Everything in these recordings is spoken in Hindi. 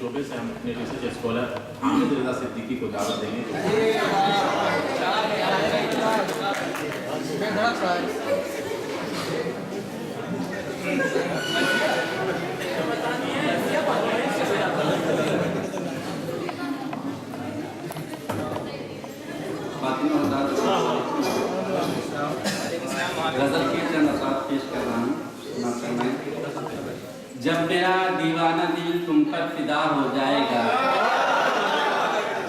शोबे से हम अपने रिसर्च स्कॉलर हामिद रज़ा सिद्दीकी को दावत देंगे। गजल के चंद अशार पेश कर रहा हूँ। जब मेरा दीवाना दिल तुम पर फिदा हो जाएगा,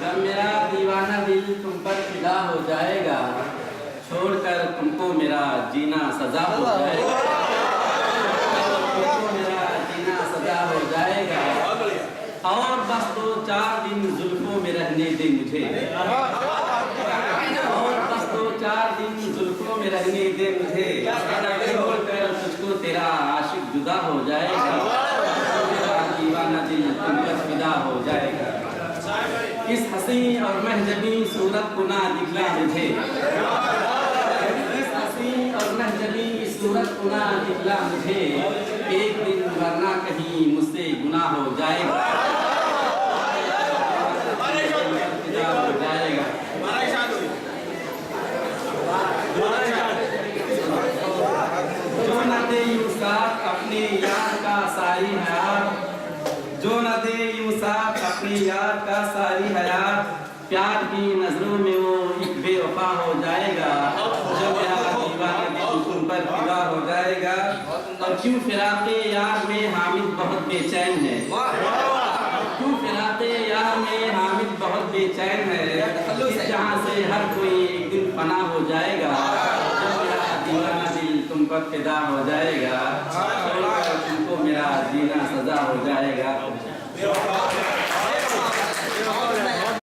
जब मेरा दीवाना दिल तुम पर फिदा हो जाएगा, छोड़कर तुमको मेरा जीना सजा हो जाएगा, तुमको मेरा जीना सजा हो जाएगा। और बस 2-4 दिन जुल्फों में रहने दे मुझे, और बस 2-4 दिन जुल्फों में रहने दे मुझे, छोड़कर तुझको तेरा आशिक जुदा हो जाएगा, मेरा दीवाना दिल तुम पर फिदा हो जाएगा। इस हसी और महजबी सूरत को ना दिखला मुझे, इस हसी और महजबी सूरत को ना दिखला मुझे, एक दिन वरना कहीं मुझसे गुनाह हो जाएगा, फिदा हो जाएगा। जो न दे यूं साथ अपने यार का सारी हयात, जो न दे यूं साथ अपने यार का सारी हयात, प्यार की नजरों में वो एक बेवफा हो जाएगा, जो मेरा दीवाना दिल तुम पर फिदा हो जाएगा। और क्यों फिराक़े यार में हामिद बहुत बेचैन है, क्यों फिराक़े यार में हामिद बहुत बेचैन है, इस जहां से हर कोई एक दिन फना हो जाएगा, जो मेरा दीवाना दिल तुम पर फिदा हो जाएगा, छोड़कर तुमको मेरा जीना सजा हो जाएगा।